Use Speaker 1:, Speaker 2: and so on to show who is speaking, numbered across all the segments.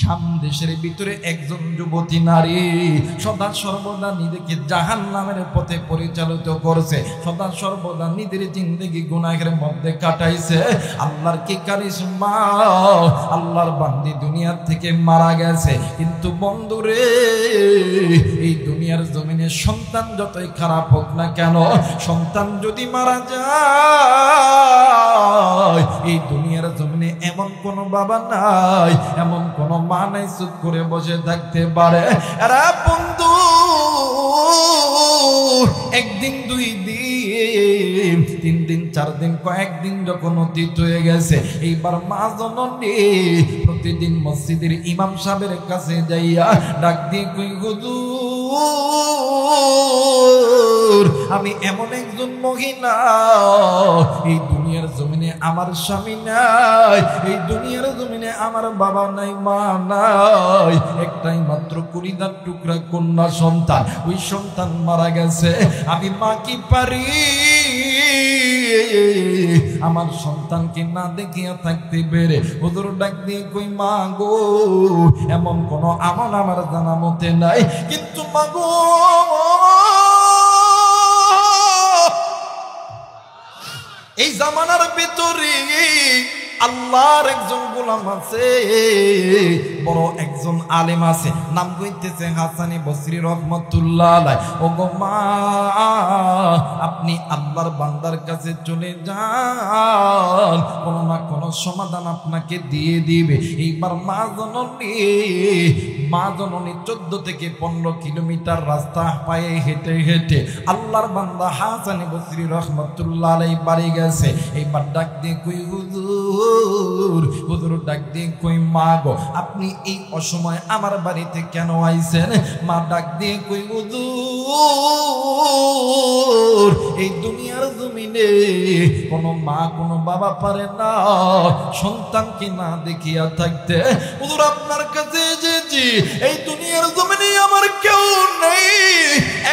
Speaker 1: শাম দেশের ভিতরে একজন যুবতী নারী সদা সর্বদা নিজেকে জাহান্নামের পথে পরিচালিত করছে, সদা সর্বদা নিজের জিন্দেগি গুনাহের মধ্যে কাটাইছে। আল্লাহর কি কারিশমা, আল্লাহর বান্দি দুনিয়ার থেকে মারা গেছে। কিন্তু বন্ধুরে, এই দুনিয়ার জমিনে সন্তান যতই খারাপ হোক না কেন, সন্তান যদি মারা যায়, এই দুনিয়ার জমিনে এমন কোন বাবা নাই, এমন কোন মা নাই চুপ করে বসে থাকতে পারে। আরে বন্ধু, একদিন, দুই দিন, তিন দিন, চার দিন, কয়েকদিন যখন অতীত হয়ে গেছে, এইবার মা জননী প্রতিদিন মসজিদের ইমাম সাহেবের কাছে যাইয়া ডাক দিয়ে কই, হুজুর, আমি এমন একজন মহিলা, এই দুনিয়ার জমিনে আমার স্বামী নাই, এই দুনিয়ার জমিনে আমার বাবা নাই, মা নাই, একটাই মাত্র কলিজার টুকরা কন্যা সন্তান, ওই সন্তান মারা গেছে। আমি মা কি পারি আমার সন্তানকে না দেখিয়া থাকতে পেরে? হুজুর ডাক দিয়ে কই, মা গো, এমন কোন আমল আমার জানা মতে নাই, কিন্তু মা গো, এই জামানার ভিতরে আল্লাহর একজন গোলাম আছে, বড় একজন আলেম আছে, নাম কইতেছে হাসানি বসরি রহমাতুল্লাহ আলাইহি। ও গো মা, আপনি আল্লাহর বান্দার কাছে চলে যান, কোন না কোন সমাধান আপনাকে দিয়ে দিবে। এইবার মা জননী 14 থেকে 15 কিলোমিটার রাস্তা পায়ে হেঁটে হেঁটে আল্লাহর বান্দা হাসানি বসরি রহমাতুল্লাহ আলাইহি বাড়ি গেছে। এইবার ডাক দিয়ে কই, হুজুর ডাক দিয়ে কই, মা গো, আপনি এই অসময় আমার বাড়িতে কেন আইছেন? মা ডাক দিয়ে কই, হুজুর, এই দুনিয়ার জমিনে কোনো মা কোনো বাবা পারে না সন্তানকে না দেখিয়া থাকতে। হুজুর আপনার কাছে এসেছি, এই দুনিয়ার জমিনে আমার কেউ নেই,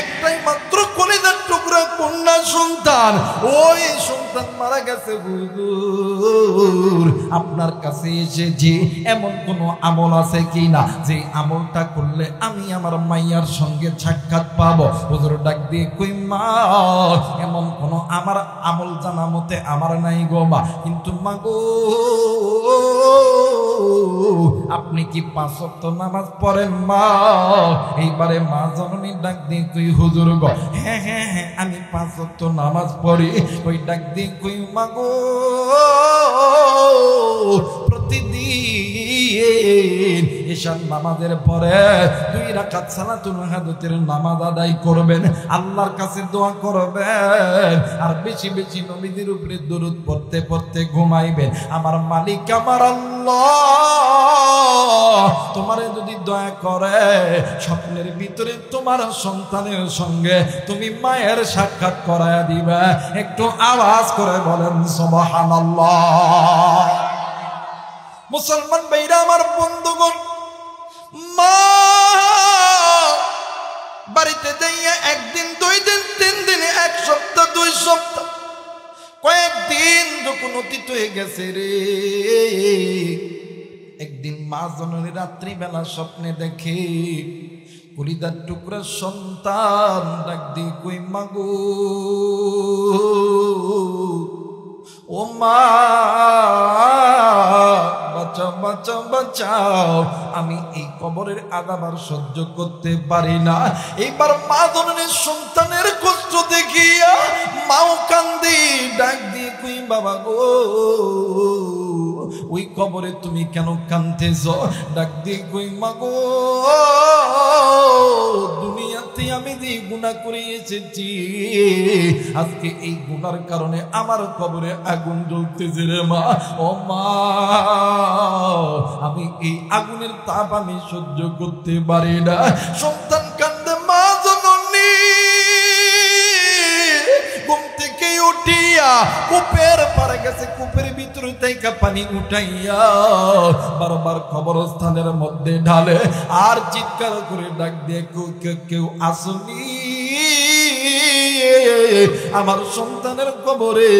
Speaker 1: একটাই মাত্র কলিজার টুকরা কন্যা সন্তান, ওই সন্তান মারা গেছে। হুজুর আপনার কাছে এসেছি, এমন কোন আমল আছে কি না যে আমলটা করলে আমি আমার মাইয়ার সঙ্গে সাক্ষাৎ পাবো? হুজুর ডাক দিয়ে কই, মা, এমন কোন আমার আমল জানা মতে আমার নাই গো মা, কিন্তু মা গো, আপনি কি 5 ওয়াক্ত নামাজ পড়েন মা? এইবারে মা জননী ডাক দিয়ে কই, হুজুর গো, হ্যাঁ হ্যাঁ হ্যাঁ, আমি 5 ওয়াক্ত নামাজ পড়ি। ওই ডাক দিয়ে কই, মা গো, প্রতিদিন ঈশার নামাজের পরে 2 রাকাত সালাতুল হাজাতের নামাজ আদায় করবেন, আল্লাহর কাছে দোয়া করবেন, আর বেশি বেশি নবীদের উপরে দরুদ পড়তে পড়তে ঘুমাইবেন। আমার মালিক আমার আল্লাহ তোমারে যদি দয়া করে স্বপ্নের ভিতরে তোমার সন্তানের সঙ্গে তুমি মায়ের সাক্ষাৎ করায়া দিবে। একটু আওয়াজ করে বলেন সুবহানাল্লাহ। মুসলমান ভাইরা আমার, বন্ধুগণ, মা বাড়িতে যাইয়া 1 দিন, 2 দিন, 3 দিন, 1 সপ্তাহ, 2 সপ্তাহ, কয়েকদিন যখন অতীত হয়ে গেছে রে, একদিন মা জননী রাত্রিবেলা স্বপ্নে দেখে কলিজার টুকরা সন্তান ডাক দিয়ে কই, মা গো, ও মা, বাঁচাও বাঁচাও বাঁচাও, আমি এই কবরের আযাব আর সহ্য করতে পারি না। এইবার মা জননীর সন্তানের কষ্ট দেখিয়া মাও কান্দি, ডাক দিয়ে কই, বাবা গো, ওই কবরে তুমি কেন কাঁদতেছ? ডাক দিয়ে কই, মা গো, দুনিয়াতে আমি যে গুনাহ করে এসেছি, আজকে এই গুনার কারণে আমার কবরে আগুন জ্বলতেছে রে মা। ও মা, আমি এই আগুনের তাপ আমি সহ্য করতে পারি না। সন্তান কান্দে, মা জননী ঘুম থেকে উঠিয়া কূপের পাড়ে গেছে, কূপের ভিতরে থেকে পানি উঠাইয়া বারবার কবরস্থানের মধ্যে ঢালে, আর চিৎকার করে ডাক দিয়ে, কেউ আসুনি, আমার সন্তানের কবরে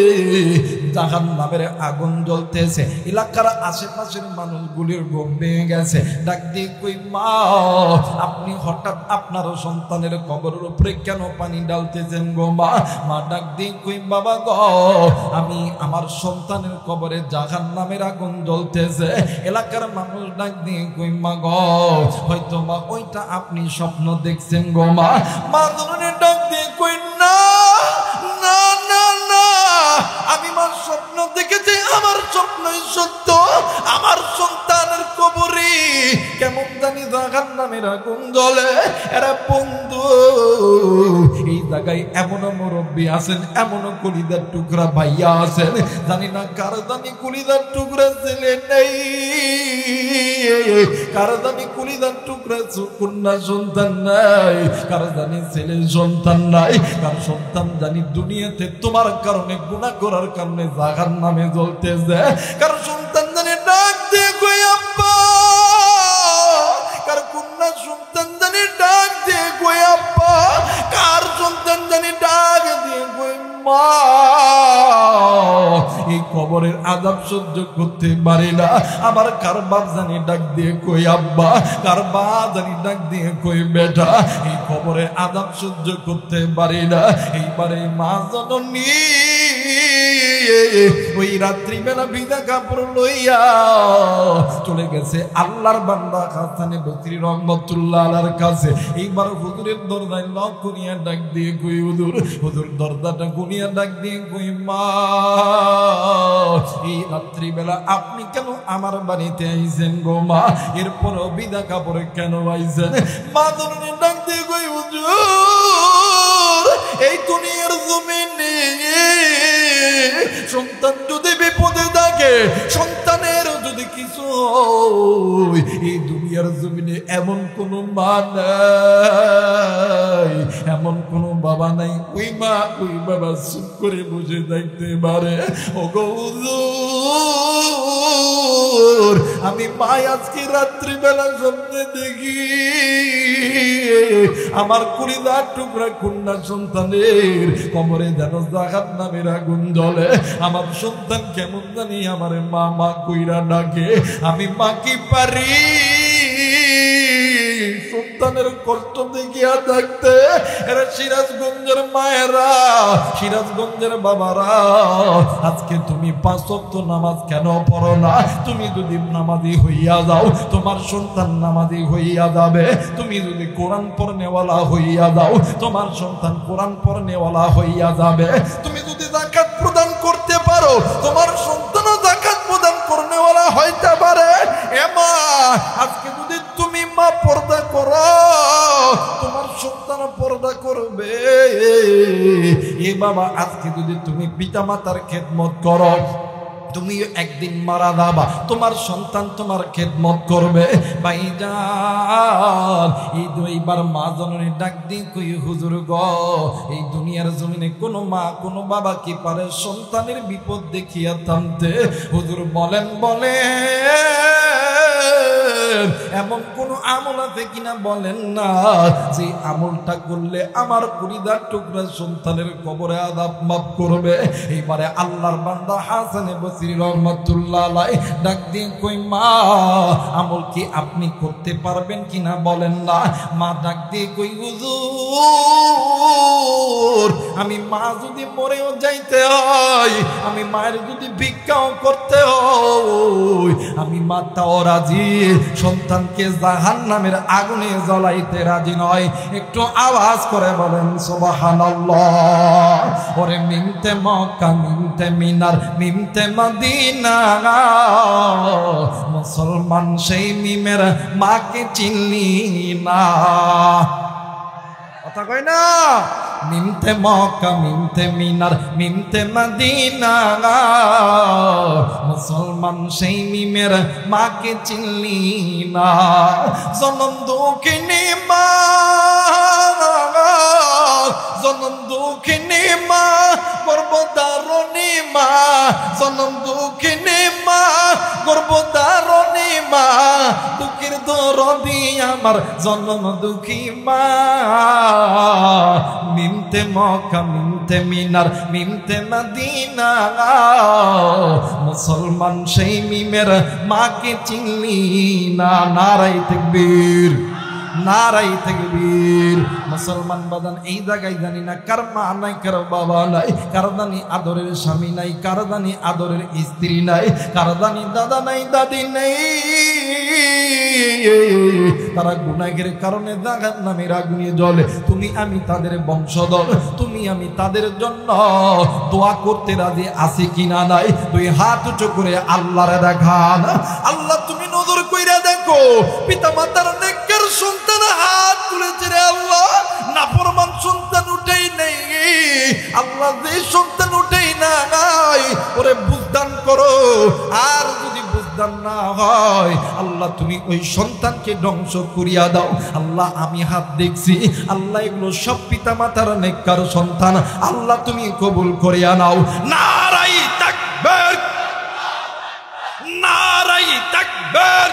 Speaker 1: জাহান্নামের আগুন জ্বলতেছে, এলাকার আশেপাশের মানুষগুলির ঘুম ভেঙে গেছে। ডাক দিয়ে কই মা, আপনি হঠাৎ আপনার সন্তানের কবরের উপরে কেন পানি ডালতেছেন গো মা? মা ডাক দিয়ে কই বাবা গো, আমি আমার সন্তানের কবরে জাহান্নামের আগুন জ্বলতেছে। এলাকার মানুষ ডাক দিয়ে কই মা গো, হয়তো মা ওইটা আপনি স্বপ্ন দেখছেন গো মা। মা ধরনের ডাক দিয়ে কই না না না না, আমি মার স্বপ্ন দেখেছি, আমার স্বপ্নই সত্য। আমার সন্তানের কবরে কেমন জানি জাহান্নামের আগুন জ্বলে। এরা বন্ধু, এই জায়গায় এমন মুরব্বী আছেন, এমন কলিদার টুকরা ভাইয়া আছেন, জানি না কার জানি কলিদার টুকরা ছেলে নেই, কার জানি কলিদার টুকরা কন্যা সন্তান নাই, কার জানি ছেলে সন্তান নাই, কার সন্তান জানি দুনিয়াতে তোমার কারণে গুনাহ করার কারণে জাহান্নামে জ্বলতেছে। কার সন্তান জানি ডাক দিয়ে কই আব্বা, কার কন্যা সন্তান জানি ডাক দিয়ে কই আব্বা, কার সন্তান জানি ডাক দিয়ে কই মা। এই কবরের আযাব সহ্য করতে পারি না। আবার কার বাপ জানি ডাক দিয়ে কই আব্বা, কার মা জানি ডাক দিয়ে কই বেটা। এই কবরের আযাব সহ্য করতে পারি না। এইবারে মা জননী ওই রাত্রিবেলা ভিজা কাপড় লইয়া চলে গেছে আল্লাহর বান্দা হাসান বসরি রহমাতুল্লাহ আলাইহির কাছে। এইবার হুজুরের দরজায় নক করিয়া ডাক দিয়ে কই হুজুর, হুজুর দরজাটা খুলিয়া ডাক দিয়ে কই মা, এই রাত্রিবেলা আপনি কেন আমার বাড়িতে আইছেন গো মা? এরপরও ভিজা কাপড়ে কেন আইছেন? মা ধরনের ডাক দিয়ে কই হুজুর, এই দুনিয়ার জমিনে সন্তান যদি বিপদে থাকে, সন্তানের যদি কিছু হয়, এই দুনিয়ার জমিনে এমন কোন মা নাই, এমন কোন বাবা নাই, ওই মা ওই বাবা চুপ করে বসে থাকতে পারে। ও গো হুজুর, আমি মা আজকে রাত্রিবেলা স্বপ্নে দেখি আমার কলিজার টুকরা কন্যা সন্তানের কবরে যেন জাহান্নামের আগুন জ্বলে। আমার সন্তান কেমন জানি আমার মা মা কইরা ডাকে। আমি মা কি পারি সন্তানের কষ্ট দেখিয়া থাকতে? এরা সিরাজগঞ্জের মায়েরা, সিরাজগঞ্জের বাবারা, আজকে তুমি 5 ওয়াক্ত নামাজ কেন পড়ো না? তুমি যদি নামাজি হইয়া যাও, তোমার সন্তান নামাজি হইয়া যাবে। তুমি যদি কোরআন পড়নেওয়ালা হইয়া যাও, তোমার সন্তান কোরআন পড়নেওয়ালা হইয়া যাবে। তুমি যদি যাকাত প্রদান করতে পারো, তোমার সন্তানও যাকাত প্রদান করনেওয়ালা হইতে পারে। এমা আজকে যদি তুমি মা পর্দা করো, তোমার সন্তান পর্দা করবে। এ বাবা আজকে যদি তুমি পিতা মাতার খেদমত করো, তুমি একদিন মারা যাবা, তোমার সন্তান তোমার খেদমত করবে। ভাইজান এই দুইবার মা জননী ডাক দিয়ে কই হুজুর গো, এই দুনিয়ার জমিনে কোনো মা কোনো বাবা কি পারে সন্তানের বিপদ দেখিয়া থামতে? হুজুর বলেন এমন কোন আমল আছে কিনা বলেন না, যে আমলটা করলে আমার কলিজার টুকরা সন্তানের কবরে আযাব মাফ করবে। এইবারে আল্লাহর বান্দা হাসান বসরি রহমাতুল্লাহ আলাইহি ডাক দিয়ে কই মা, আমল কি আপনি করতে পারবেন কিনা বলেন না? মা ডাক দিয়ে কই হুজুর, আমি মা যদি মরেও যাইতে হয়, আমি মায়ের যদি ভিক্ষাও করতে হয়, আমি মা তাও রাজি, সন্তানকে জাহান্নামের আগুনে জ্বলাইতে রাজি নয়। একটু আওয়াজ করে বলেন সুবহানাল্লাহ। ওরে মিনতে মক্কা মিনতে মিনার মিনতে মদিনা, মুসলমান সেই মিমের মাকে চিনলি না। কথা কয় না? মিনতে মক্কা মিনতে মিনার মিনতে মদিনা, মুসলমান সেই মিমের মাকে চিনলি না। জনম দুঃখিনী মা, জনম দুঃখিনী মা, গর্ভধারণী মা, জনম দুঃখিনী মা, গর্ভধারণী মা, দুঃখের দরদি আমার জনম দুঃখী মা। মিনতে মক্কা মিনতে মিনার মিনতে মদিনা, মুসলমান সেই মিমের মাকে চিনলি না। নারাই তাকবীর, নারাই তাকবীর। মুসলমান বাদান এই জায়গায় জানি না কার মা নাই, কার বাবা নাই, কার জানি আদরের স্বামী নাই, কার জানি আদরের স্ত্রী নাই, কার জানি দাদা নাই, দাদি নেই। তারা গুনাহের কারণে জাহান্নামের আগুনে জ্বলে। তুমি আমি তাদের বংশধর, তুমি আমি তাদের জন্য দোয়া করতে রাজি আছি কিনা নাই? তুই হাত উঁচু করে আল্লাহরে দেখান। আল্লাহ তুমি নজর কইরা দেখো, পিতা মাতার নেককার সন্তান হাত তুলেছে রে আল্লাহ, নাফরমান সন্তান উঠেই নেই। আল্লাহ যে সন্তান উঠেই নাই ওরে বুঝদান করো, আর যদি বুঝদান না হয় আল্লাহ তুমি ওই সন্তানকে ধ্বংস করিয়া দাও। আল্লাহ আমি হাত দেখছি, আল্লাহ এগুলো সব পিতা মাতার নেককার সন্তান, আল্লাহ তুমি কবুল করিয়া নাও। নারাই তাকবীর, নারাই তাকবীর,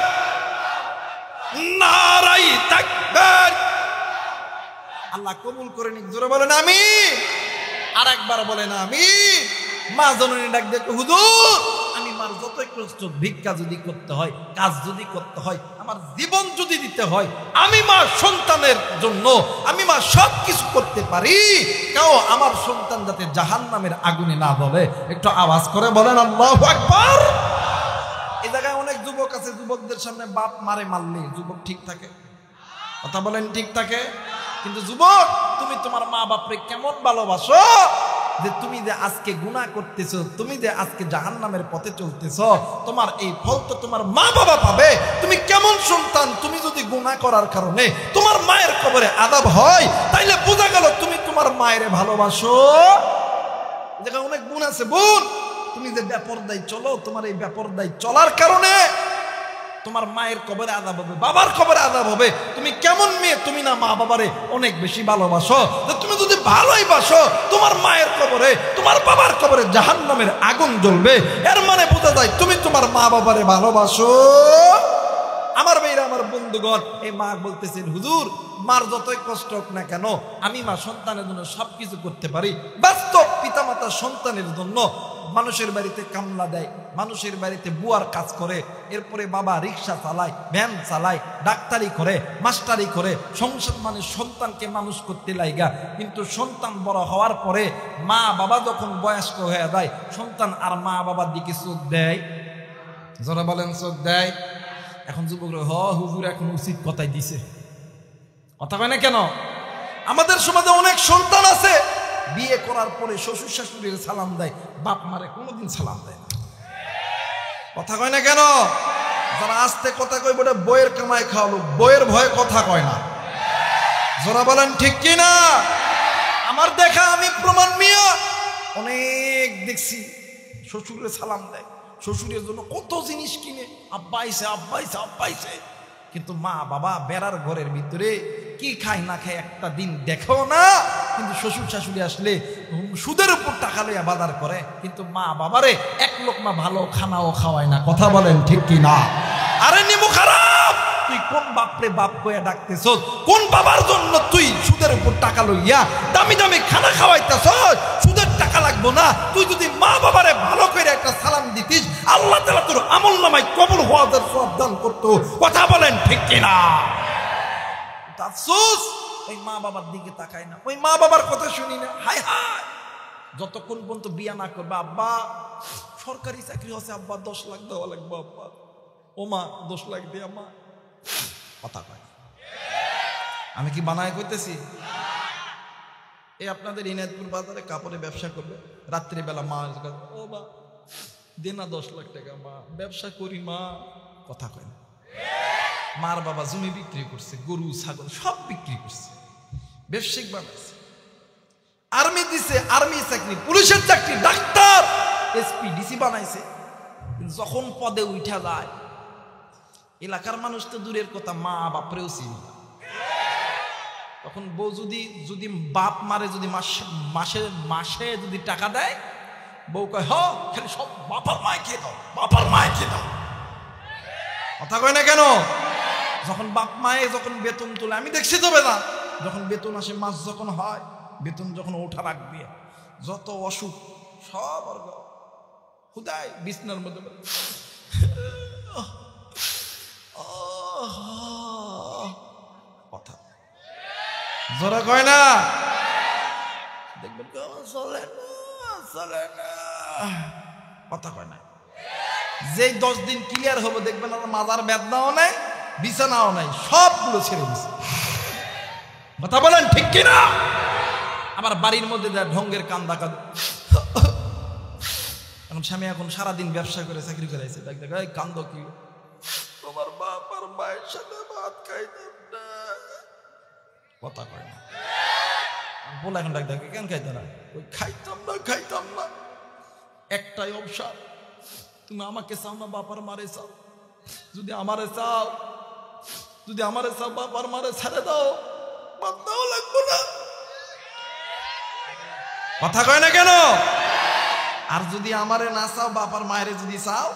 Speaker 1: নারাই তাকবীর। আল্লাহ কবুল করে নিক। জোরে বলেন আমিন। আর একবার বলেন আমিন। মা জননী ডাক দেখো, হুজুর আমি মার যতই কষ্ট, ভিক্ষা যদি করতে হয়, কাজ যদি করতে হয়, আমার জীবন যদি দিতে হয়, আমি মা সন্তানের জন্য আমি মা সব কিছু করতে পারি, কেউ আমার সন্তান যাতে জাহান্নামের আগুনে না জ্বলে। একটু আওয়াজ করে বলেন আল্লাহু আকবার। এই জায়গায় অনেক যুবক আছে, যুবকদের সামনে বাপ মারে মারলে যুবক ঠিক থাকে? কথা বলেন ঠিক থাকে? কিন্তু যুবক তুমি তোমার মা বাপরে কেমন ভালোবাসো যে তুমি যে আজকে গুনাহ করতেছো, তুমি যে আজকে জাহান্নামের পথে চলতেছো, তোমার এই ফল তো তোমার মা বাবা পাবে। তুমি কেমন সন্তান? তুমি যদি গুনাহ করার কারণে তোমার মায়ের কবরে আযাব হয়, তাইলে বোঝা গেল তুমি তোমার মায়ের ভালোবাসো। যেখানে অনেক গুণ আছে বোন, তুমি যে বেপরদায় চলো, তোমার এই বেপরদায় চলার কারণে তোমার মায়ের কবরে আযাব হবে, বাবার কবরে আযাব হবে। তুমি কেমন মেয়ে? তুমি না মা বাবারে অনেক বেশি ভালোবাসো। তুমি যদি ভালোই বাসো, তোমার মায়ের কবরে, তোমার বাবার কবরে জাহান্নামের আগুন জ্বলবে। এর মানে বোঝা যায় তুমি তোমার মা বাবারে ভালোবাসো। আমার মেয়েরা, আমার বন্ধুগণ, এই মা বলতেছেন হুজুর মার যতই কষ্ট হোক না কেন আমি মা সন্তানের জন্য সবকিছু করতে পারি। বাস্তব পিতামাতা সন্তানের জন্য মানুষের বাড়িতে কামলা দেয়, মানুষের বাড়িতে বুয়ার কাজ করে, এরপরে বাবা রিক্সা চালায়, ভ্যান চালায়, ডাক্তারি করে, মাস্টারি করে, সংসার মানে সন্তানকে মানুষ করতে লাইগা। কিন্তু সন্তান বড় হওয়ার পরে মা বাবা যখন বয়স্ক হয়ে যায়, সন্তান আর মা বাবার দিকে চোখ দেয়। যারা বলেন চোখ দেয়। এখন যুবকরা হুজুর এখন উচিত কথাই দিছে, কথা কয় না কেন? আমাদের সমাজে অনেক সন্তান আছে বিয়ে করার পরে শ্বশুর শাশুড়ির সালাম দেয়, বাপ মারে কোনোদিন সালাম দেয় না। কথা কয় না কেন? যারা আস্তে কথা কয় বলে বইয়ের কামাই খাওয়ালো, বইয়ের ভয়ে কথা কয় না। যারা বলেন ঠিক কি না? আমার দেখা আমি প্রমাণ মিয়া অনেক দেখছি শ্বশুরের সালাম দেয়, শ্বশুরের জন্য কত জিনিস কিনে, আব্বা আইছে আব্বা আইছে আব্বা আইছে, কিন্তু মা বাবা বেড়ার ঘরের ভিতরে কি খায় না খায় একটা দিন দেখো না। কিন্তু শ্বশুর শাশুড়ি আসলে সুদের উপর টাকা লইয়া বাজার করে, কিন্তু মা বাবারে এক লোকমা ভালো খানাও খাওয়ায় না। কথা বলেন ঠিক কি না? আরে নিমু খারাপ, তুই কোন বাপরে বাপ কইয়া ডাকতেছ? কোন বাবার জন্য তুই সুদের উপর টাকা লইয়া দামি দামি খানা খাওয়াইতেছ? সুদের টাকা লাগবো না। তুই যদি মা বাবারে ভালো করে একটা সালাম দিতিস, আল্লাহ তাআলা তোর আমলনামায় কবুল হওয়ার সওয়াব দান করতো। কথা বলেন ঠিক কি না? আফসোস ওই মা বাবার দিকে তাকায় না, ওই মা বাবার কথা শুনি না। হায় হায়, যতক্ষণ পর্যন্ত বিয়া না করবে, আব্বা সরকারি চাকরি হচ্ছে, আব্বা 10 লাখ দেওয়া লাগবে, আব্বা ও মা 10 লাখ দিয়ে মা, কথা কয়। আমি কি বানায় কইতেছি? এই আপনাদের ইনায়তপুর বাজারে কাপড়ে ব্যবসা করবে, রাত্রিবেলা মা ও মা দে না 10 লাখ টাকা, মা ব্যবসা করি মা, কথা কয় না। মার বাবা জমি বিক্রি করছে, গরু ছাগল সব বিক্রি করছে, ব্যবসায়িক বানাইছে, আর্মি দিছে, আর্মি চাকরি, পুলিশের চাকরি, ডাক্তার, এসপি ডিসি বানাইছে। যখন পদে উঠা যায়, এলাকার মানুষ তো দূরের কথা, মা বাপরেও চিনি না। তখন বউ যদি বাপ মারে যদি মাসে যদি টাকা দেয়, বউ কয় খালি সব বাপার মায় খেয়ে দাও, বাপার মায় খেয়ে দাও। কথা কয় না কেন? যখন বাপ মায়ে যখন বেতন তোলে, আমি দেখছি তবে না, যখন বেতন আসে, মাস যখন হয়, বেতন যখন ওঠা রাখবে, যত অসুখ সব অর্গ হুদায় বিছনার মধ্যে কথা জোরে কয় না, দেখবেন চলে না চলে না, কথা কয় না। যেই 10 দিন ক্লিয়ার হবো দেখবেন আর মাজার বেদনাও নাই, বিছানাও নাই, সবগুলো ছেড়ে দিছে। কথা বলেন ঠিক কিনা? আমার বাড়ির মধ্যে দেয় ঢঙ্গের কান্দা কাঁদে। এখন স্বামী এখন সারাদিন ব্যবসা করে চাকরি করে আছে, দেখ দেখ কান্দ কি, তোমার বাপ আর মায়ের সাথে ভাত খাইতাম না, কথা কয় না। বলে এখন ডাক দেখ কেন খাইতে না, ওই খাইতাম না, একটাই অবসর, তুমি আমাকে চাও না বাপার মারে চাও, যদি আমারে চাও বাপার মারে ছেড়ে দাও, বাদ দাও লাগবো না, কথা কয় না কেন? আর যদি আমারে না চাও, বাপার মায়ের যদি চাও,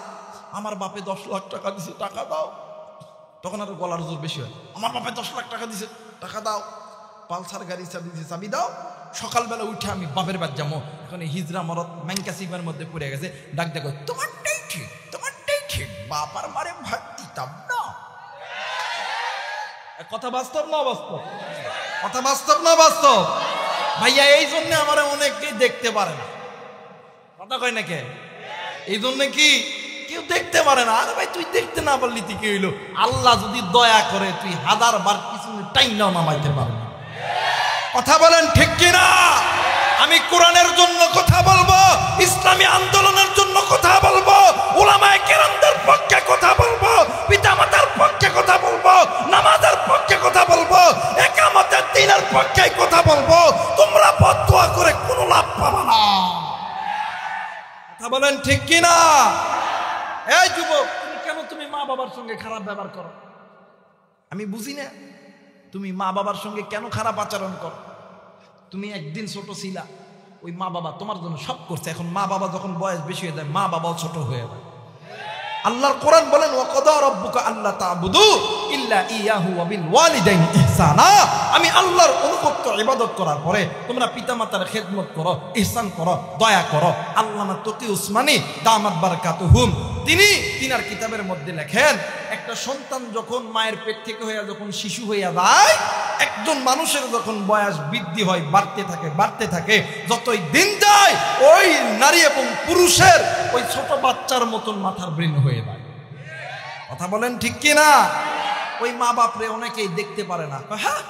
Speaker 1: আমার বাপে 10 লাখ টাকা দিছে, টাকা দাও, তখন আর গলার জোর বেশি হয়, আমার বাপে 10 লাখ টাকা দিছে, টাকা দাও, পালসার গাড়ি চাবি দাও, সকালবেলা উঠে আমি বাপের বাদ যাবো। এখন হিজরা মরদ ম্যাঙ্কাসিবার মধ্যে পড়ে গেছে, ডাক দেখো তোমারটাই ঠিক, বাপার মারে ভাত দিতাম না। কথা বাস্তব না বাস্তব? কথা বাস্তব না বাস্তব? ভাইয়া এই জন্য আমার অনেকেই দেখতে পারে না, কথা কয় না কে? এই জন্য কি কেউ দেখতে পারে না। আরে ভাই তুই দেখতে না পারলি তুই কি হইলো? আল্লাহ যদি দয়া করে তুই 1000 বার পিছনে টাইনাও নামাইতে পারবি। কথা বলেন ঠিক কিনা? আমি কোরআনের জন্য কথা বলবো, ইসলামী আন্দোলনের জন্য কথা বলবো, উলামায়ে কেরামদের পক্ষে কথা বলবো, পিতামাতার পক্ষে কথা বলবো, নামাজের পক্ষে কথা বলবো, ইকামতের দ্বীনের পক্ষে কথা বলবো। তোমরা বদদুয়া করে কোনো লাভ পাবে না। কথা বলেন ঠিক কিনা? এই যুবক, তুমি মা বাবার সঙ্গে খারাপ ব্যবহার করো? আমি বুঝি না তুমি মা বাবার সঙ্গে কেন খারাপ আচরণ করো। তুমি একদিন ছোট ছিলা, ওই মা বাবা তোমার জন্য সব করছে, এখন মা বাবা যখন বয়স বেশি হয়ে যায়, মা বাবাও ছোট হয়ে যায়। আল্লাহর কোরআন বলেন ওয়াকাদা রাব্বুকা আল্লা তা'বুদু ইল্লা ইয়াহু ওয়া বিল ওয়ালিদাইনি ইহসানা। আমি আল্লাহর অনুগত্য ইবাদত করার পরে তোমরা পিতামাতার খেদমত করো, ইহসান করো, দয়া করো। আল্লামা তকি উসমানী দামাত বারাকাতুহুম তিনার কিতাবের মধ্যে লেখেন, একটা সন্তান যখন মায়ের পেট থেকে হইয়া যখন শিশু হইয়া যায়, একজন মানুষের যখন বয়স বৃদ্ধি হয়, বাড়তে থাকে, যতই দিন যায় ওই নারী এবং পুরুষের ওই ছোট বাচ্চার মতন মাথার ব্রেন হয়ে যায়। কথা বলেন ঠিক কিনা? ওই মা বাপরে অনেকেই দেখতে পারে না, হ্যাঁ,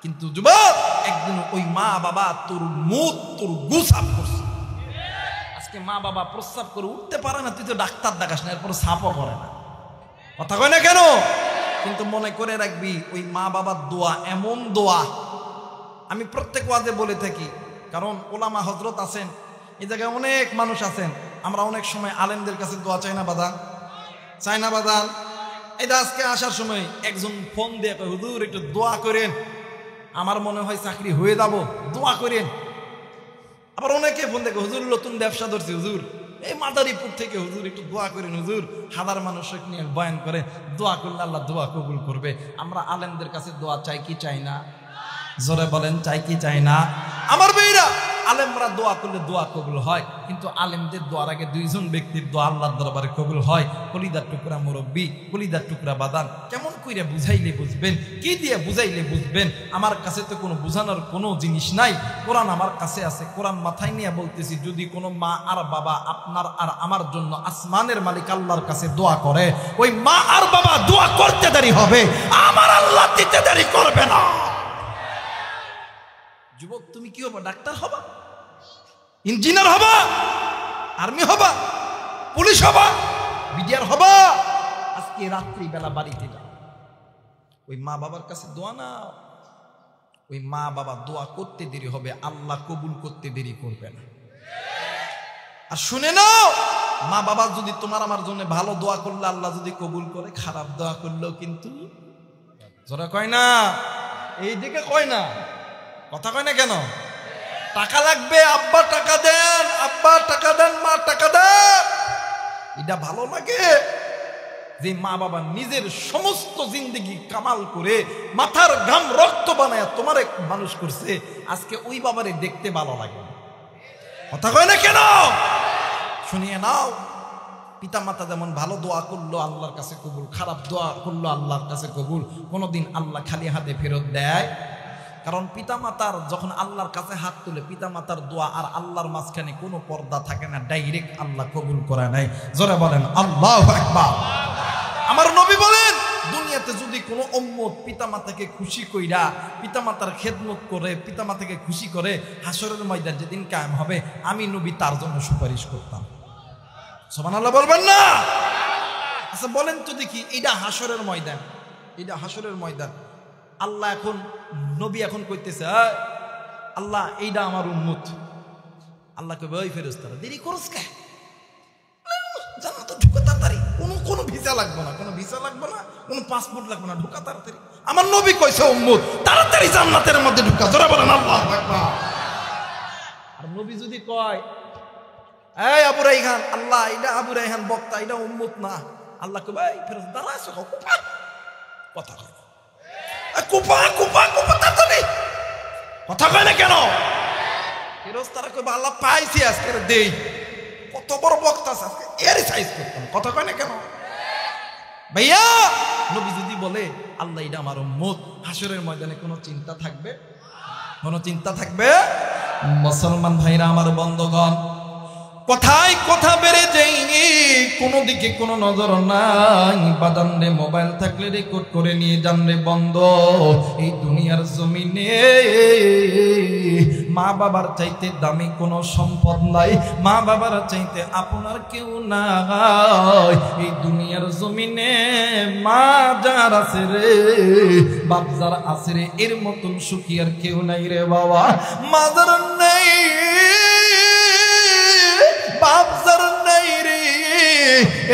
Speaker 1: কিন্তু যুবক একদিন ওই মা বাবা তোর গু সাফ করছে। আজকে মা বাবা প্রস্রাব করে উঠতে পারে না, তুই তো ডাক্তার দেখাস না, এরপর সাফও করে না। কথা কয় না কেন? কিন্তু মনে করে রাখবি, ওই মা বাবার দোয়া এমন দোয়া, আমি প্রত্যেক ওয়াজে বলে থাকি, কারণ ওলামা হজরত আছেন, এই জায়গায় অনেক মানুষ আছেন, আমরা অনেক সময় আলেমদের কাছে দোয়া চাই না বাদান। এই আজকে আসার সময় একজন ফোন দিয়ে কয়, হুজুর একটু দোয়া করেন, আমার মনে হয় চাকরি হয়ে যাব, দোয়া করেন। আবার অনেকে ফোন দেখে, হুজুর নতুন ব্যবসা ধরছি, হুজুর এই মাদারীপুর থেকে, হুজুর একটু দোয়া করেন, হুজুর হাজার মানুষ নিয়ে বয়ান করে, দোয়া করলে আল্লাহ দোয়া কবুল করবে। আমরা আলেমদের কাছে দোয়া চাই কি চাই না? জোরে বলেন, চাই কি চাই না? আমার ভাইরা, আলেমরা দোয়া করলে দোয়া কবুল হয়, কিন্তু আলেমদের দোয়ার আগে 2 জন ব্যক্তির দোয়া আল্লাহর দরবারে কবুল হয়। কলিদার টুকরা মুরব্বী, কলিদার টুকরা বাদান। কেমন কইরা বুঝাইলে বুঝবেন? কি দিয়ে বুঝাইলে বুঝবেন? আমার কাছে তো কোনো বুঝানোর কোনো জিনিস নাই, কোরআন আমার কাছে আছে। কোরআন মাথায় নিয়ে বলতেছি, যদি কোনো মা আর বাবা আপনার আর আমার জন্য আসমানের মালিক আল্লাহর কাছে দোয়া করে, ওই মা আর বাবা দোয়া করতে দেরি হবে, আমার আল্লাহ দিতে দেরি করবে না। যুবক, তুমি কি হবা? ডাক্তার হবা, ইঞ্জিনিয়ার হবা, আর্মি হবা, পুলিশ হবা, বিডিআর হবা? আজকে রাত্রি বেলা বাড়িতে যাও, ওই মা বাবার কাছে দোয়া না, ওই মা বাবা দোয়া করতে দেরি হবে, আল্লাহ কবুল করতে দেরি করবে না। আর শুনে নাও, মা বাবা যদি তোমার আমার জন্য ভালো দোয়া করলে আল্লাহ যদি কবুল করে, খারাপ দোয়া করলেও কিন্তু যারা কয় না, এই দিকে কয় না, কথা কয় না কেন? টাকা লাগবে, আব্বা টাকা দেন, আব্বা টাকা দেন, মা টাকা দেন, এটা ভালো লাগে? যে মা বাবা নিজের সমস্ত জিন্দগি কামাল করে মাথার ঘাম রক্ত বানায় তোমার এক মানুষ করছে, আজকে ওই বাবারে দেখতে ভালো লাগে না। কথা কয় না কেন? শুনিয়ে নাও, পিতা মাতা যেমন ভালো দোয়া করলো আল্লাহর কাছে কবুল, খারাপ দোয়া করলো আল্লাহর কাছে কবুল, কোনোদিন আল্লাহ খালি হাতে ফেরত দেয়? কারণ পিতা মাতার যখন আল্লাহর কাছে হাত তুলে পিতা মাতার দোয়া আর আল্লাহর মাঝখানে কোনো পর্দা থাকে না, ডাইরেক্ট আল্লাহ কবুল করে নেয়। জোরে বলেন আল্লাহু আকবার। আমার নবী বলেন, দুনিয়াতে যদি কোনো উম্মত পিতা মাতাকে খুশি কইরা পিতা মাতার খেদমত করে পিতা মাতাকে খুশি করে, হাসরের ময়দান যেদিন কায়েম হবে আমি নবী তার জন্য সুপারিশ করতাম। সুবহানাল্লাহ বলবেন না? আচ্ছা বলেন তো দেখি, এইটা হাসরের ময়দান, এইটা হাসরের ময়দান, আল্লাহ এখন নবী এখন কইতেছে আল্লাহ এইটা আমার উম্মত। আল্লাহ কইবে ওই ফেরেশতারা দেরি করছ কে, জান্নাতে ঢুকে তাড়াতাড়ি, কোনো ভিসা লাগবে না, কোনো ভিসা লাগবে না, কোনো পাসপোর্ট লাগবে না, ঢুকা তাড়াতাড়ি। আমার নবী কইছে উম্মত তাড়াতাড়ি জান্নাতের মধ্যে ঢুকা। জোরে বলেন আল্লাহু আকবার। আর নবী যদি কয় এই আবু রাইহান, আল্লাহ এটা আবু রাইহান বক্তা, এটা উম্মত না, আল্লাহ কইবে এই ফেরেশতা দাঁড়াইছো কুপা, কথা কয় কুপা কুপা কুপা তাড়াতাড়ি, কথা কয় না কেন? ফেরেশতারা কইবে আল্লাহ পাইছি আজকে দেই, কত বড় বক্তা আছে আজকে এর সাইজ করতাম, কথা কয় না কেন? ভাইয়া নবী যদি বলে আল্লাহ এটা আমার উম্মত, হাসরের ময়দানে কোনো চিন্তা থাকবে? কোনো চিন্তা থাকবে? মুসলমান ভাইরা আমার বন্ধুগণ, কথায় কথা বেড়ে যায়নি, কোনো দিকে কোনো নজর নাই। বাদান রে মোবাইল থাকলে রেকর্ড করে নিয়ে যান রে বন্ধ। এই দুনিয়ার জমিনে মা বাবার চাইতে দামি কোনো সম্পদ নাই, মা বাবার চাইতে আপনার কেউ নাই। এই দুনিয়ার জমিনে মা যার আছে রে, বাপ যার আছে রে, এর মতন সুখী আর কেউ নাই রে বাবা। মা যার নেই, বাপ যার নাই রে,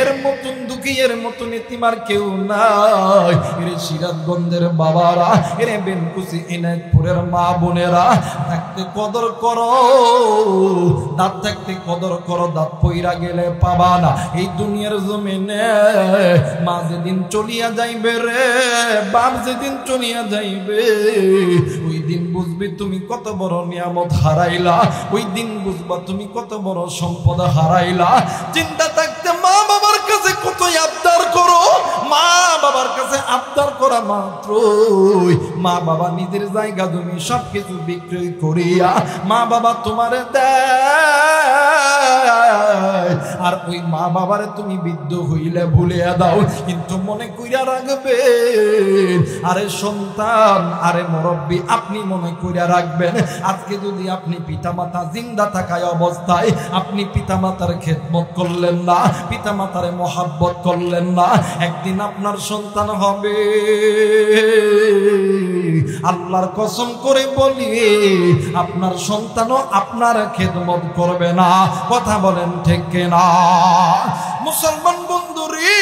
Speaker 1: এর মতন দুঃখী, এর মতন এতিমার কেউ নাই। এর সিরাজগঞ্জের বাবারা, এর বেনকুচি এনায়তপুরের মা বোনেরা, থাকতে কদর করো, দাঁত থাকতে কদর করো, দাঁত পইরা গেলে পাবা না। এই দুনিয়ার জমিনে মা যেদিন চলিয়া যাইবে রে, বাপ যেদিন চলিয়া যাইবে, ওই দিন বুঝবি তুমি কত বড় নিয়ামত হারাইলা, ওই দিন বুঝবা তুমি কত বড় সম্পদ হারাইলা। চিন্তা থাকতে মা বাবার কাছে কত আবদার করো, মা বাবার কাছে আবদার করা মাত্রই মা বাবা নিজের জায়গা জমি সবকিছু বিক্রয় করিয়া মা বাবা তোমারে দেয়। আর ওই মা বাবারে তুমি বৃদ্ধ হইলে ভুলিয়া দাও, কিন্তু মনে কইরা রাখবে, আরে সন্তান, আরে মুরব্বী, আপনি মনে কইরা রাখবেন, আজকে যদি আপনি পিতামাতা জিন্দা থাকায় অবস্থায় আপনি পিতামাতার খেদমত করলেন না, পিতামাতারে মহাব্বত করলেন না, একদিন আপনার সন্তান হবে, আল্লাহর কসম করে বলি, আপনার সন্তানও আপনার খেদমত করবে না। কথা বলেন ঠিক কিনা? মুসলমান বন্ধুরে,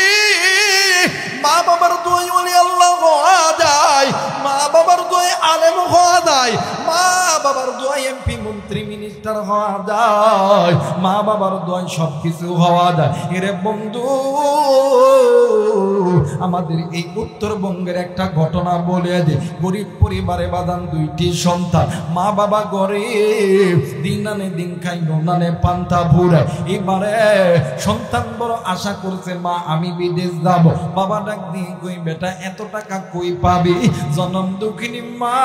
Speaker 1: মা বাবার দোয়াই ওলি আল্লাহ হওয়া যায়, মা বাবার দোয়াই আলেম হওয়া যায়, মা বাবার দোয়াই এমপি মন্ত্রী মিনিস্টার হওয়া যায়, মা বাবার দোয়াই সবকিছু হওয়া যায়। এরে বন্ধু, আমাদের এই উত্তরবঙ্গের একটা ঘটনা বলে যে, গরিব পরিবারে বাদান দুইটি সন্তান, মা বাবা গরিব, দিন আনে দিন খাই নানে পান্তা ভুরে। এবারে সন্তান বড় আশা করছে, মা আমি বিদেশ যাব। বাবা ডাক দিয়ে কই, বেটা এত টাকা কই পাবি? জনম দুঃখিনী মা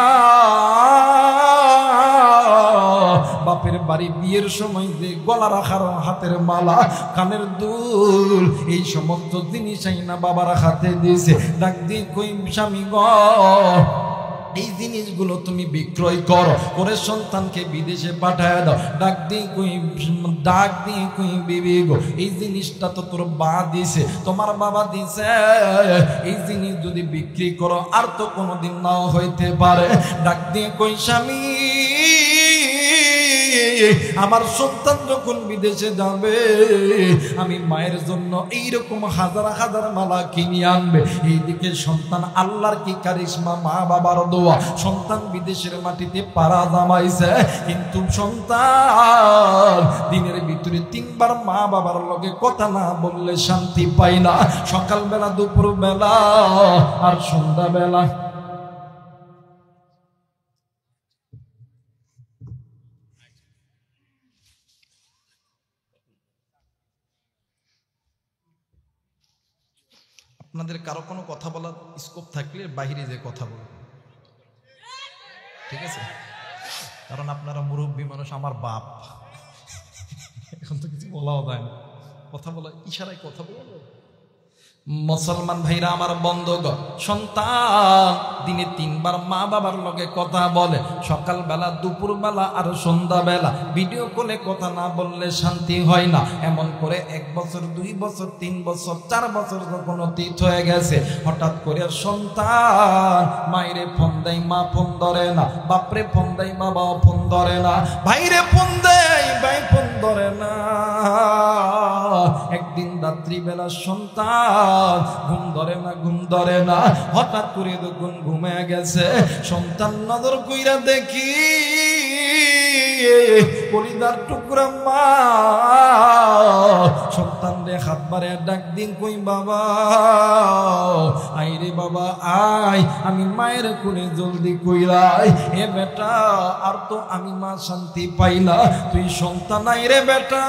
Speaker 1: বাপের বাড়ি বিয়ের সময় যে গলা রাখার হাতের মালা, কানের দুল, এই সমস্ত জিনিস আইনা বাবার হাতে দিয়েছে। ডাক দিয়ে কই, স্বামী গ, এই জিনিসগুলো তুমি বিক্রয় করো, করে সন্তানকে বিদেশে পাঠায় দাও। ডাক দিয়ে কই বিবি গো, এই জিনিসটা তো তোর বা দিছে, তোমার বাবা দিছে, এই জিনিস যদি বিক্রি করো আর তো কোনোদিন নাও হইতে পারে। ডাক দিয়ে কই, স্বামী আমার সন্তান যখন বিদেশে যাবে আমি মায়ের জন্য এইরকম হাজার হাজার মালা কিনে আনবে। এইদিকে সন্তান আল্লাহর কি কারিশমা, মা বাবার দোয়া, সন্তান বিদেশের মাটিতে পাড়া জমাইছে, কিন্তু সন্তান দিনের ভিতরে 3 বার মা বাবার লগে কথা না বললে শান্তি পায় না। সকালবেলা, দুপুর বেলা আর সন্ধ্যা বেলা। আপনাদের কারো কোনো কথা বলার স্কোপ থাকলে বাহিরে যে কথা বলুন, ঠিক আছে? কারণ আপনারা মুরব্বী মানুষ, আমার বাপ, এখন তো কিছু বলাও যায় না, কথা বলা ইশারায় কথা বলো। মুসলমান ভাইরা আমার বন্ধুগণ, সন্তান দিনে 3 বার মা বাবার লগে কথা বলে, সকালবেলা, দুপুরবেলা আর সন্ধ্যাবেলা। ভিডিও কলে কথা না বললে শান্তি হয় না। এমন করে 1 বছর, 2 বছর, 3 বছর, 4 বছর যখন অতীত হয়ে গেছে, হঠাৎ করে সন্তান মায়েরে ফোন দেয়, মা ফোন ধরে না, বাপরে ফোন দেয়, বাবাও ফোন ধরে না, ভাইরে ফোন দেয়, ভাই ফোন ধরে না। একদিন রাত্রিবেলা সন্তান ঘুম ধরে না, হঠাৎ করে যখন ঘুমে গেছে, সন্তান নজর কইরা দেখি কলিজার টুকরা মা সন্তান রে হাত বাড়ে ডাক দিন, কই বাবা, আই রে বাবা আয়, আমি মায়ের কোলে জলদি কইরাই। এ বেটা, আর তো আমি মা শান্তি পাই না, তুই সন্তান আই রে বেটা,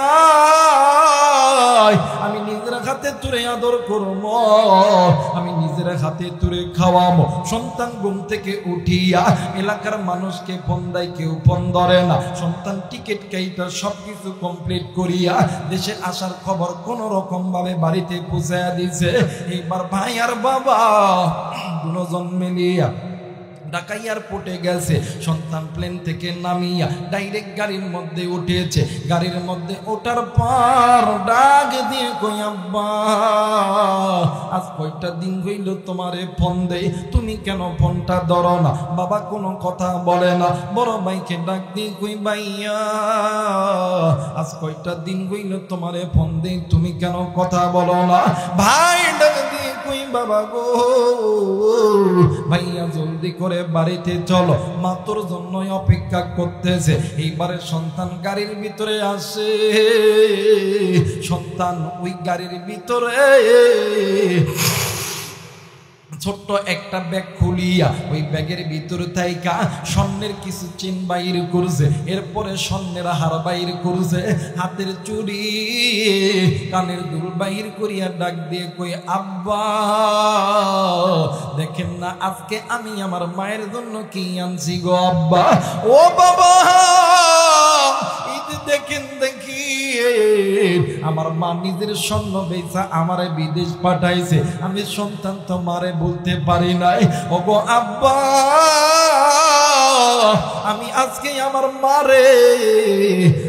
Speaker 1: আমি নিজের হাতে তুরে আদর করব, আমি নিজের হাতে তুরে খাওয়াবো। সন্তান ঘুম থেকে উঠিয়া এলাকার মানুষকে ফোন দেয়, কেউ ফোন ধরে না। সন্তান টিকিট কাইটা সবকিছু কমপ্লিট করিয়া দেশে আসার খবর কোন রকম ভাবে বাড়িতে পৌঁছায়া দিছে। এইবার ভাই আর বাবা দুজন মিলিয়া ঢাকা এয়ারপোর্টে গেছে। সন্তান প্লেন থেকে নামিয়া ডাইরেক্ট গাড়ির মধ্যে উঠেছে। গাড়ির মধ্যে ওঠার পর ডাক দিয়ে কই, আব্বা আজ কয়টা দিন হইল তোমারে ফোন দেই, তুমি কেন ফোনটা ধরো না? বাবা কোনো কথা বলে না। বড় ভাইকে ডাক দিয়ে কই, ভাইয়া আজ কয়টা দিন হইল তোমারে ফোন দেই, তুমি কেন কথা বলো না? ভাই ডাক দিয়ে কই, বাবা গো, ভাইয়া জলদি করে বাড়িতে চলো, মা তোর জন্যই অপেক্ষা করতেছে। এইবারে সন্তান গাড়ির ভিতরে আসে। সন্তান ওই গাড়ির ভিতরে ছোট্ট একটা ব্যাগ খুলিয়া ওই ব্যাগের ভিতরে থাইকা স্বর্ণের কিছু চেন বাইর করছে, এরপরে স্বর্ণের হার বাইর করছে, হাতের চুড়ি, কানের দুল বাইর করিয়া ডাক দিয়ে কই, আব্বা দেখেন না আজকে আমি আমার মায়ের জন্য কি আনছি গো আব্বা। ও বাবা, দেখেন দেখি আমার মা নিজের স্বর্ণ বেচা আমারে বিদেশ পাঠাইছে, আমি সন্তান তোমারে বলতে পারি নাই। ওগো আব্বা, আমি আজকে আমার মারে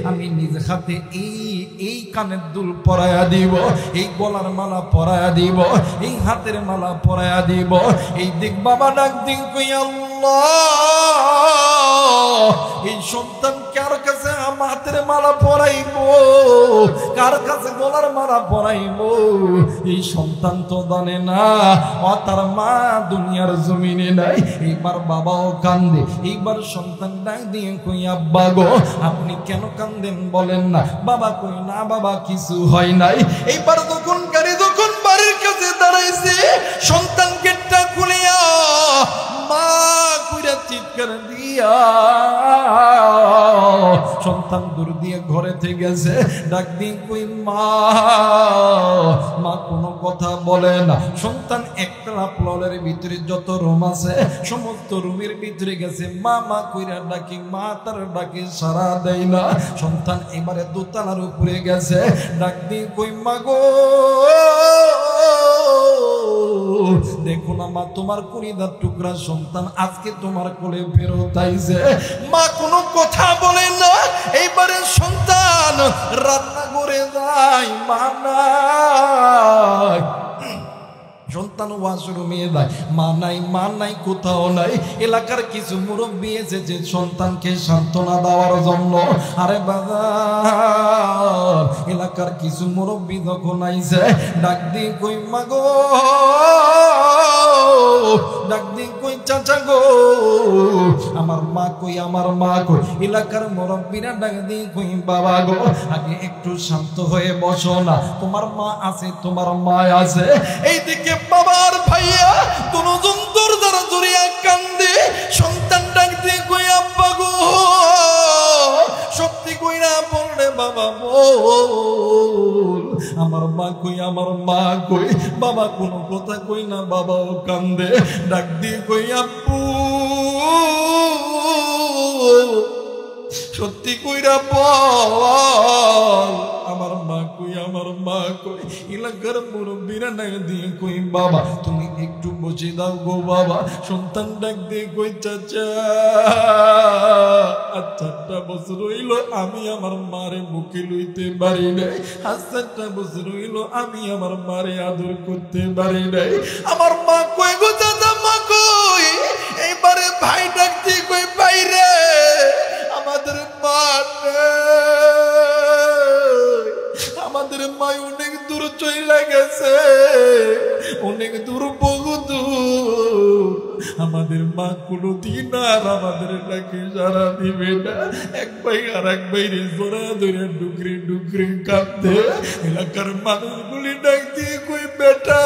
Speaker 1: আমি নিজ হাতে এই কানের দুল পরায়া দিব, এই গলার মালা পরায়া দিব, এই হাতের মালা পরায়া দিব। এই দিক বাবা ডাক দিন কই, আল্লাহ এই সন্তান কার কাছে আমার হাতের মালা পরাইবো, কার কাছে গলার মালা পরাইবো? এই সন্তান তো জানে না ও তার মা দুনিয়ার জমিনে নাই। এইবার বাবাও কান্দে। এইবার সন্তান ডাক দিয়ে কই, আব্বা গো আপনি কেন কান্দেন বলেন না? বাবা কই, না বাবা কিছু হয় নাই। এইবার যখন গাড়ি যখন বাড়ির কাছে দাঁড়াইছে, সন্তান গেটটা খুলিয়া মা কইরা চিৎকার দিয়া সন্তান দূর দিয়ে ঘরে থেকে গেছে। ডাক দিয়ে কই, মা মা কোনো কথা বলে না। সন্তান একতলা ফ্লোরের ভিতরে যত রুম আছে সমস্ত রুমের ভিতরে গেছে, মা মা কইরা ডাকি, মা তার ডাকি সারা দেয় না। সন্তান এবারে দোতলার উপরে গেছে, ডাক দিয়ে কই, মা গো দেখো না মা, তোমার কলিজার টুকরা সন্তান আজকে তোমার কোলে ফেরত আইছে। মা কোনো কথা বলে না। এইবারে সন্তান রান্না করে যায়, মা নাই। সন্তান ওয়াশরুমে যায়, মা নাই কোথাও নাই। এলাকার কিছু মুরব্বী এসেছে সন্তানকে সান্ত্বনা দেওয়ার জন্য। আরে বাবা, এলাকার কিছু মুরব্বী যখন আইছে ডাক দিয়ে কই মা গো, ডাক দিয়ে কই চাচা গো, আমার মা কই, আমার মা কই। এলাকার মুরব্বীরা ডাক দিয়ে কই বাবা গো, আগে একটু শান্ত হয়ে বসো না, তোমার মা আছে, তোমার মা আছে। এইদিকে বাবার ভাইয়া দুজন দরজার জড়িয়া কান্দে, সন্তান ডাক দিয়ে কই আব্বা গো, সত্যি কইরা বললে বাবা বল, আমার মা কই, আমার মা কই। বাবা কোনো কথা কই না, বাবাও কান্দে, ডাক দিয়ে কই আব্বু সত্যি কইরা বল, আমার মা কই, আমার মা কই। এলাকার মুরব্বীরা ডাক দিয়ে কই বাবা তুমি একটু বসে দাও গো বাবা। সন্তান ডাক দিয়ে কই চাচা, 4টা বছর হইল আমি আমার মারে বুকে লইতে পারি নাই, 4টা বছর হইল আমি আমার মারে আদর করতে পারি নাই। আমার মা কই গো চাচা, মা কই। এইবারে ভাই ডাক দিয়ে কই বাইরে আমাদের মা আমাদের মা অনেক দূর চলে গেছে, অনেক দূর, বহু দূর। আমাদের মা কোনোদিন আর আমাদের ডাকে সারা দিবে না। এক ভাই আর এক ভাইরে জোড়া ধরে ডুকরি ডুকরি কাঁদতে। এলাকার মানুষগুলি ডাক দিয়ে কই বেটা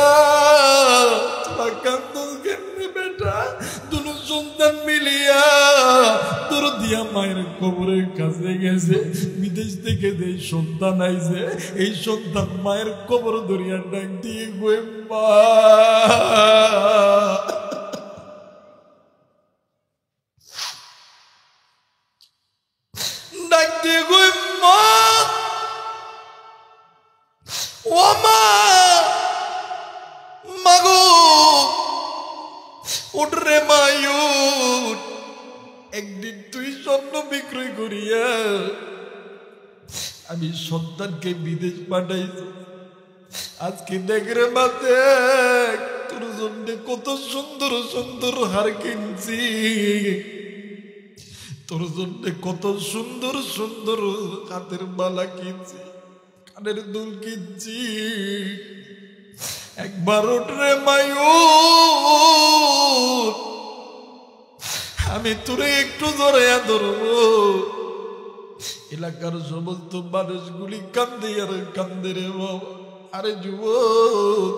Speaker 1: তোরা কান্দস কেমনে বেটা? দুনো সন্তান মিলিয়া তোর দিয়া মায়ের কবরের কাছে গেছে। বিদেশ থেকে যে সন্তান আইছে, এই সন্তান মায়ের কবর ধরিয়া ডাক দিয়ে কই মা, ডাক দিয়ে কই মা, ও মা, মাগো উঠ রে মায়ুট। একদিন তুই স্বর্ণ বিক্রয় করিয়া আমি সন্তানকে বিদেশ পাঠাইছি। আজকে দেখ রে মা, দেখ তোর জন্য কত সুন্দর সুন্দর হার কিনছি, তোর জন্য কত সুন্দর সুন্দর হাতের মালা কিনছি, কানের দুল কিনছি। একবার উঠ রে মায়ুট, আমি তোরে একটু জড়াইয়া ধরবো। এলাকার সমস্ত মানুষগুলি কান্দে আর কান্দে রে বাবা। আরে যুবক,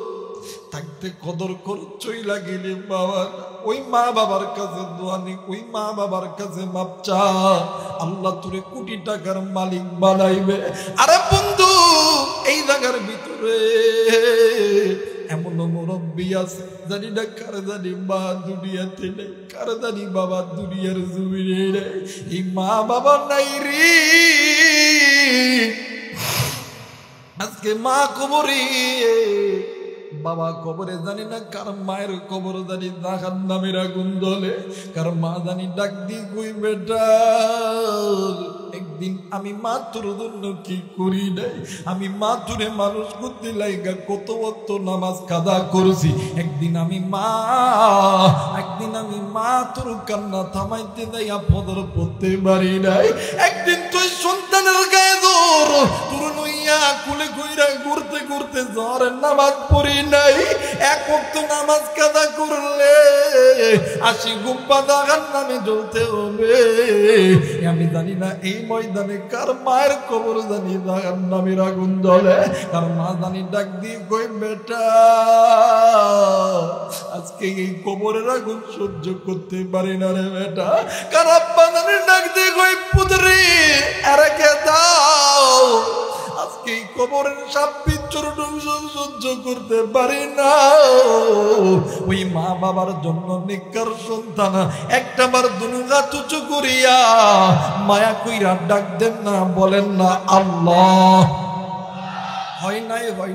Speaker 1: থাকতে কদর খরচই লাগিলে বাবা, ওই মা বাবার কাছে দোয়া নে, ওই মা বাবার কাছে মাপ চা, আল্লাহ তোরে কোটি টাকার মালিক বানাইবে। আরে বন্ধু, এই জায়গার ভিতরে এমন মুরব্বী আছে জানি না কার জানি মা দুনিয়াতে নেই, কার জানি বাবা দুনিয়ার জমিনে নেই। এই মা বাবা নাই রে, আজকে মা কবরে, বাবা কবরে, জানি না কার মায়ের কবর জানি জাহান নামের আগুন জ্বলে, কার মা জানি ডাক দিয়ে কই বেটা একদিন আমি মা তোর জন্য কি করি নাই, আমি মা তোরে মানুষ করতে লাইগা কত ওয়াক্ত নামাজ কাজা করছি। একদিন আমি মা তোর কান্না থামাইতে যাইয়া ফজর পড়তে পারি নাই। একদিন তুই সন্তানের গায়ে জোর তোর লইয়া কুলে কইরা ঘুরতে ঘুরতে জ্বরের নামাজ পড়ি নাই। এক ওয়াক্ত নামাজ কাজা করলে 80 গুম্পা জাহান নামে জ্বলতে হবে। আমি জানি না এই ময়দানে কার মায়ের কবর জানি জাহান নামের আগুন জ্বলে, কার মা জানি ডাক দিয়ে কই বেটা আজকে এই কবরের আগুন সহ্য করতে পারি না রে বেটা। কার আব্বা জানি ডাক দিয়ে কই পুত্রি এরাকে দাও, আজকে এই কবরের সাপ বিচ্ছুর সহ্য করতে পারি না। ওই মা বাবার জন্য নিকার সন্তান একটা বার দুনুগা তুচু করিয়া মায়া কইরা ডাক দেন না, বলেন না আল্লাহ। হয়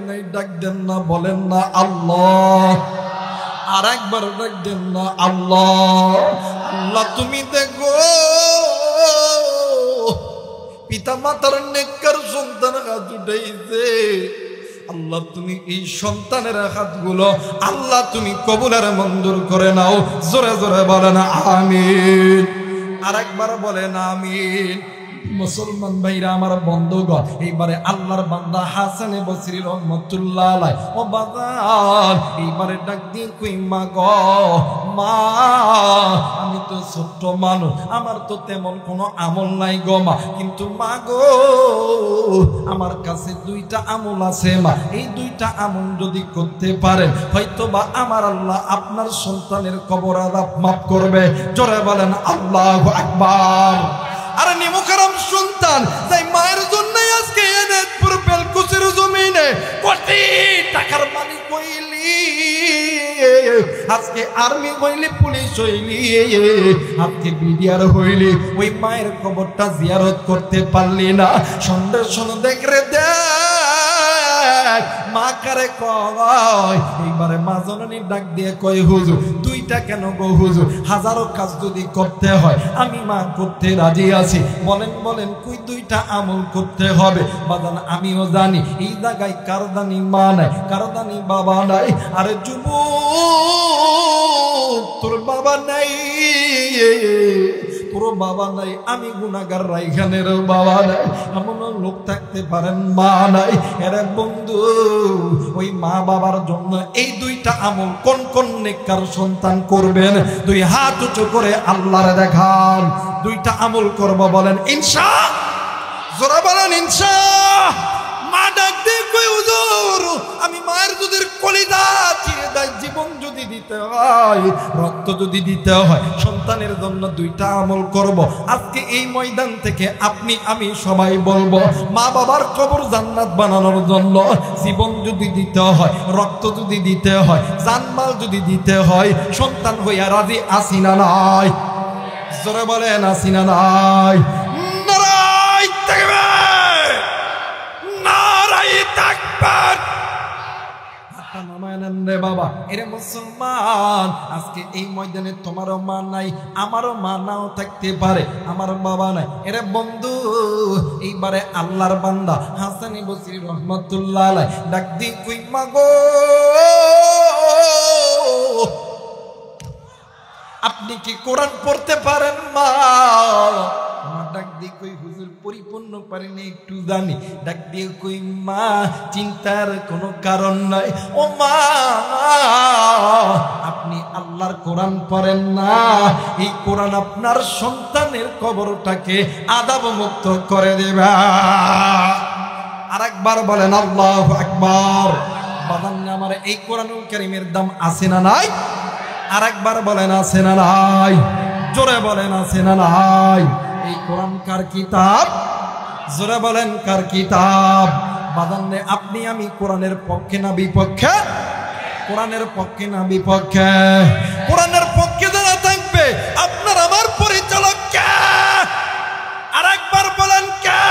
Speaker 1: নাই ডাক দেন না, বলেন না আল্লাহ। আর একবার ডাক দেন না আল্লাহ। আল্লাহ তুমি দেখো পিতা মাতার নেককার সন্তান হাত উঠাইছে, আল্লাহ তুমি এই সন্তানের হাতগুলো আল্লাহ তুমি কবুলের মঞ্জুর করে নাও। জোরে জোরে বলেন আমিন। আরেকবার বলেন আমিন। মুসলমান ভাইরা আমার বন্ধুগণ, এইবারে আল্লাহর বান্দা হাসানে বসরি রহমাতুল্লাহ আলাইহি ও বাজার এইবারে ডাক দিয়ে কই মা গো মা, আমি তো ছোট্ট মানুষ, আমার তো তেমন কোনো আমল নাই গো মা, কিন্তু মা গো আমার কাছে দুইটা আমল আছে মা, এই দুইটা আমল যদি করতে পারেন হয়তো বা আমার আল্লাহ আপনার সন্তানের কবর আযাব মাফ করবে। জোরে বলেন আল্লাহু আকবার। আর নিমুখারাম সন্তান তাই মায়ের জন্যই আজকে এনায়তপুর বেলকুচির জমিনে কোটি টাকার মালিক হইলি, আজকে আর্মি হইলি, পুলিশ হইলি, আজকে বিডিআর হইলি, ওই মায়ের কবরটা জিয়ারত করতে পারলি না। সন্ধ্যে দেখরে দেখ মা কারে কয়, এইবারে মা জননী ডাক দিয়ে কয় হুজুর দুইটা কেন গো হুজুর, হাজারো কাজ যদি করতে হয় আমি মা করতে রাজি আছি। বলেন বলেন কই দুইটা আমল করতে হবে? বাদান আমিও জানি এই জায়গায় কারদানি মা নাই, কারদানি বাবা নাই। আরে যুবক তোর বাবা নাই, তোর বাবা নাই, আমি গুনাহগার রাইখানের বাবা নাই, এমন লোক থাকতে পারেন মা নাই। এরে বন্ধু ওই মা বাবার জন্য এই দুইটা আমল কোন কোন নেককার সন্তান করবেন? দুই হাত উঁচু করে আল্লাহরে দেখান। দুইটা আমল করব বলেন ইনশাআল্লাহ। জোরে বলেন ইনশাআল্লাহ। মা ডাক দিয়ে কই হুজুর আমি মায়ের দুধের কলিজা চিরে দেয় জীবন যদি দিতে হয়, রক্ত যদি দিতে হয়, সন্তানের জন্য দুইটা আমল করব। আজকে এই ময়দান থেকে আপনি আমি সবাই বলবো মা বাবার কবর জান্নাত বানানোর জন্য জীবন যদি দিতে হয়, রক্ত যদি দিতে হয়, জানমাল যদি দিতে হয়, সন্তান হইয়া রাজি আছি না নাই? জোরে বলেন আছি না নাই? নারায়ে তাকবীর, নারায়ে তাকবীর। বাবা এরে মুসলমান, আজকে এই ময়দানে তোমারও মা নাই, আমারও মা নাও থাকতে পারে, আমার বাবা নাই। এরে বন্ধু এইবারে আল্লাহর বান্দা হাসানি বসরি রহমাতুল্লাহ আলাইহি ডাক দি কই মা গো আপনি কি কোরআন পড়তে পারেন মা? মা ডাক দিয়ে কই হুজুর পরিপূর্ণ পারিনি একটু জানি। ডাক দিয়ে কই মা চিন্তার কোনো কারণ নাই, ও মা আপনি আল্লাহর কোরআন পড়েন না, এই কোরআন আপনার সন্তানের কবরটাকে আযাব মুক্ত করে দেবে। আরেকবার বলেন আল্লাহু আকবার। বাদান আমার এই কোরআনুল কারীমের দাম আছে না নাই? আরেকবার বলেন আছে না নাই? জোরে বলেন আছে না নাই? এই কোরআন কার কিতাব? জোরে বলেন কার কিতাব? বাদান্নে আপনি আমি কোরআনের পক্ষে না বিপক্ষে? কোরআনের পক্ষে না বিপক্ষে? কোরআনের পক্ষে যারা থাকবে আপনার আমার পরিচালক কে? আরেকবার বলেন কে?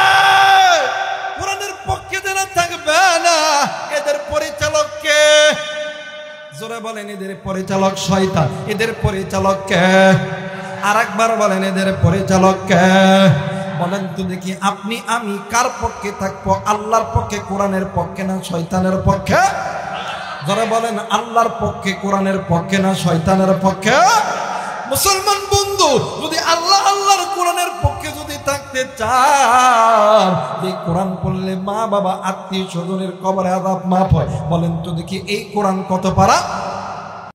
Speaker 1: কোরআনের পক্ষে যারা থাকবে না এদের পরিচালক কে? জোরে বলেন এদের পরিচালক শয়তান, এদের পরিচালক কে? আরেকবার বলেন এদের পরিচালক কে? বলেন তো দেখি আপনি আমি কার পক্ষে থাকবো? আল্লাহর পক্ষে, কোরআনের পক্ষে না শয়তানের পক্ষে? যারা বলেন আল্লাহর পক্ষে, কোরআনের পক্ষে না শয়তানের পক্ষে? মুসলমান বন্ধু যদি আল্লাহ আল্লাহর কোরআনের পক্ষে যদি থাকতে চান, এই কোরআন পড়লে মা বাবা আত্মীয় স্বজনের কবরে আযাব মাফ হয়। বলেন তো দেখি এই কোরআন কত পারা?